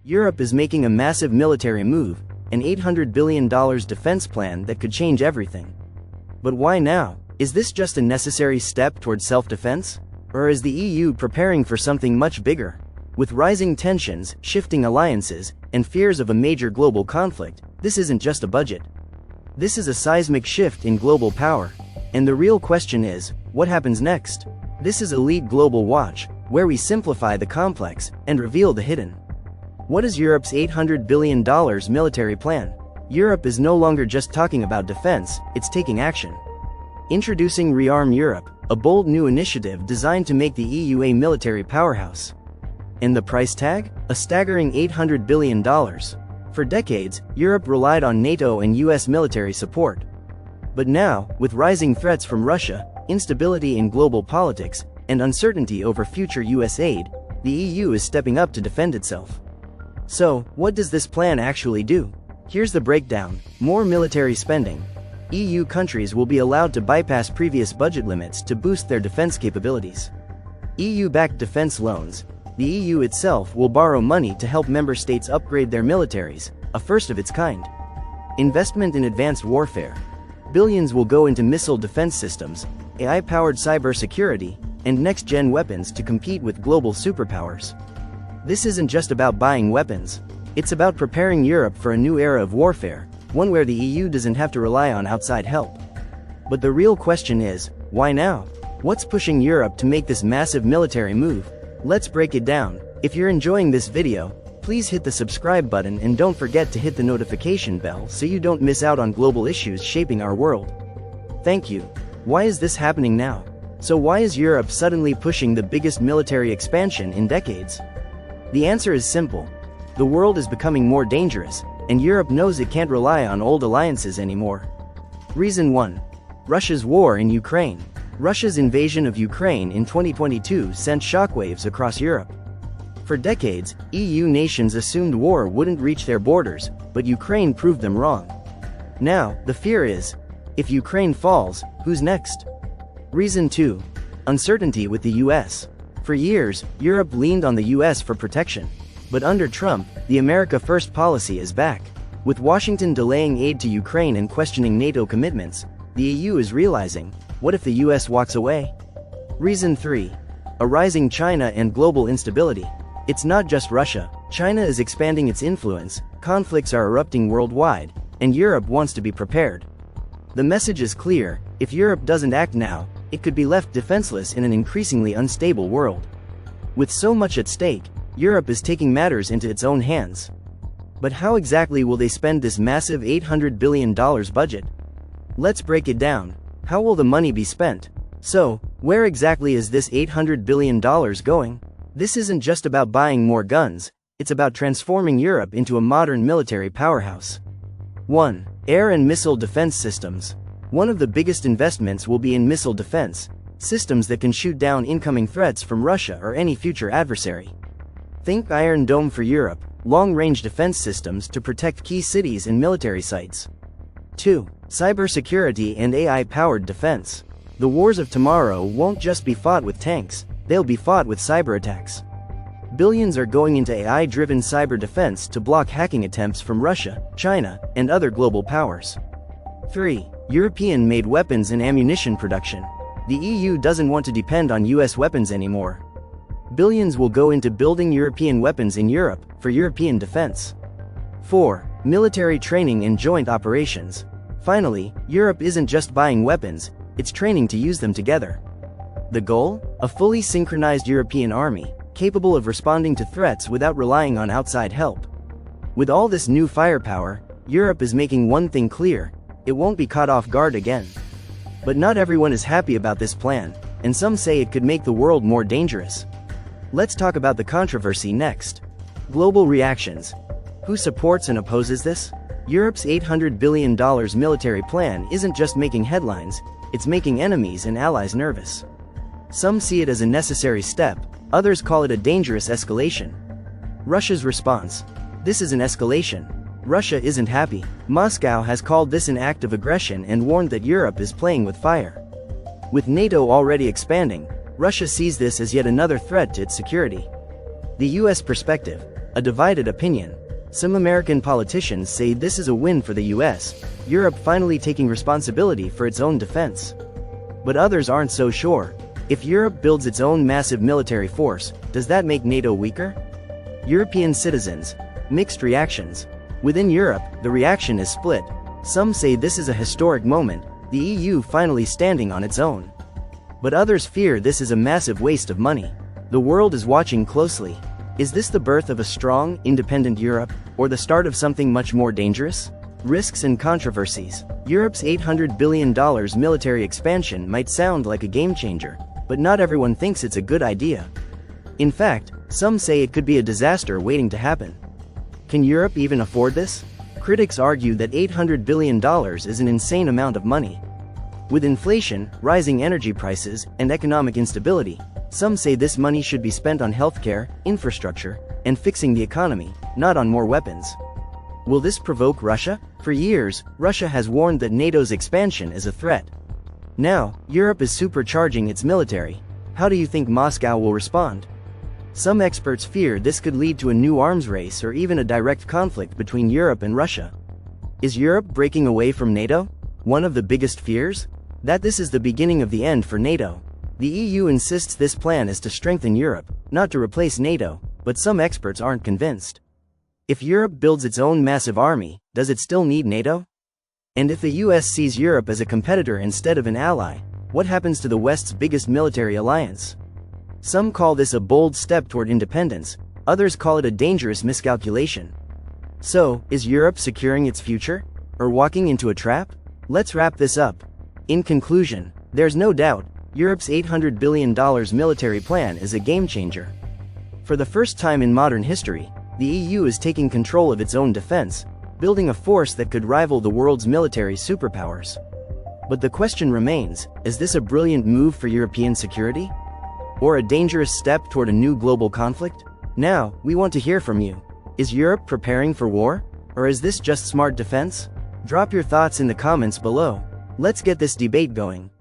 Europe is making a massive military move, an $800 billion defense plan that could change everything. But why now? Is this just a necessary step towards self-defense? Or is the EU preparing for something much bigger? With rising tensions, shifting alliances, and fears of a major global conflict, this isn't just a budget. This is a seismic shift in global power. And the real question is, what happens next? This is Elite Global Watch, where we simplify the complex and reveal the hidden. What is Europe's $800 billion military plan? Europe is no longer just talking about defense, it's taking action. Introducing Rearm Europe, a bold new initiative designed to make the EU a military powerhouse. And the price tag? A staggering $800 billion. For decades, Europe relied on Nato and US military support. But now, with rising threats from Russia, instability in global politics, and uncertainty over future US aid, the EU is stepping up to defend itself. So, what does this plan actually do? Here's the breakdown. More military spending. EU countries will be allowed to bypass previous budget limits to boost their defense capabilities. EU-backed defense loans. The EU itself will borrow money to help member states upgrade their militaries, a first of its kind. Investment in advanced warfare. Billions will go into missile defense systems, AI-powered cybersecurity, and next-gen weapons to compete with global superpowers. This isn't just about buying weapons. It's about preparing Europe for a new era of warfare, one where the EU doesn't have to rely on outside help. But the real question is, why now? What's pushing Europe to make this massive military move? Let's break it down. If you're enjoying this video, please hit the subscribe button and don't forget to hit the notification bell so you don't miss out on global issues shaping our world. Thank you. Why is this happening now? So why is Europe suddenly pushing the biggest military expansion in decades? The answer is simple. The world is becoming more dangerous, and Europe knows it can't rely on old alliances anymore. Reason 1. Russia's war in Ukraine. Russia's invasion of Ukraine in 2022 sent shockwaves across Europe. For decades, EU nations assumed war wouldn't reach their borders, but Ukraine proved them wrong. Now, the fear is, if Ukraine falls, who's next? Reason 2. Uncertainty with the US. For years, Europe leaned on the US for protection. But under Trump, the America First policy is back. With Washington delaying aid to Ukraine and questioning NATO commitments, the EU is realizing, what if the US walks away? Reason 3. A rising China and global instability. It's not just Russia. China is expanding its influence, conflicts are erupting worldwide, and Europe wants to be prepared. The message is clear: if Europe doesn't act now, it could be left defenseless in an increasingly unstable world. With so much at stake, Europe is taking matters into its own hands. But how exactly will they spend this massive $800 billion budget? Let's break it down. How will the money be spent? So, where exactly is this $800 billion going? This isn't just about buying more guns, it's about transforming Europe into a modern military powerhouse. 1. Air and missile defense systems. One of the biggest investments will be in missile defense, systems that can shoot down incoming threats from Russia or any future adversary. Think Iron Dome for Europe, long-range defense systems to protect key cities and military sites. 2. Cybersecurity and AI-powered defense. The wars of tomorrow won't just be fought with tanks, they'll be fought with cyber attacks. Billions are going into AI-driven cyber defense to block hacking attempts from Russia, China, and other global powers. 3. European-made weapons and ammunition production. The EU doesn't want to depend on US weapons anymore. Billions will go into building European weapons in Europe, for European defense. 4. Military training and joint operations. Finally, Europe isn't just buying weapons, it's training to use them together. The goal? A fully synchronized European army, capable of responding to threats without relying on outside help. With all this new firepower, Europe is making one thing clear: it won't be caught off guard again. But not everyone is happy about this plan, and some say it could make the world more dangerous. Let's talk about the controversy next. Global reactions. Who supports and opposes this? Europe's $800 billion military plan isn't just making headlines, it's making enemies and allies nervous. Some see it as a necessary step, others call it a dangerous escalation. Russia's response. This is an escalation. Russia isn't happy. Moscow has called this an act of aggression and warned that Europe is playing with fire. With NATO already expanding, Russia sees this as yet another threat to its security. The US perspective. a divided opinion. Some American politicians say this is a win for the US, Europe finally taking responsibility for its own defense. But others aren't so sure. If Europe builds its own massive military force, does that make NATO weaker? European citizens. Mixed reactions. Within Europe, the reaction is split. Some say this is a historic moment, the EU finally standing on its own. But others fear this is a massive waste of money. The world is watching closely. Is this the birth of a strong, independent Europe, or the start of something much more dangerous? Risks and controversies. Europe's $800 billion military expansion might sound like a game changer, but not everyone thinks it's a good idea. In fact, some say it could be a disaster waiting to happen. Can Europe even afford this? Critics argue that $800 billion is an insane amount of money. With inflation, rising energy prices, and economic instability, some say this money should be spent on healthcare, infrastructure, and fixing the economy, not on more weapons. Will this provoke Russia? For years, Russia has warned that NATO's expansion is a threat. Now, Europe is supercharging its military. How do you think Moscow will respond? Some experts fear this could lead to a new arms race or even a direct conflict between Europe and Russia. Is Europe breaking away from NATO? One of the biggest fears? That this is the beginning of the end for NATO. The EU insists this plan is to strengthen Europe, not to replace NATO, but some experts aren't convinced. If Europe builds its own massive army, does it still need NATO? And if the US sees Europe as a competitor instead of an ally, what happens to the West's biggest military alliance? Some call this a bold step toward independence, others call it a dangerous miscalculation. So, is Europe securing its future? Or walking into a trap? Let's wrap this up. In conclusion, there's no doubt, Europe's $800 billion military plan is a game changer. For the first time in modern history, the EU is taking control of its own defense, building a force that could rival the world's military superpowers. But the question remains, is this a brilliant move for European security? Or a dangerous step toward a new global conflict? Now, we want to hear from you. Is Europe preparing for war? Or is this just smart defense? Drop your thoughts in the comments below. Let's get this debate going.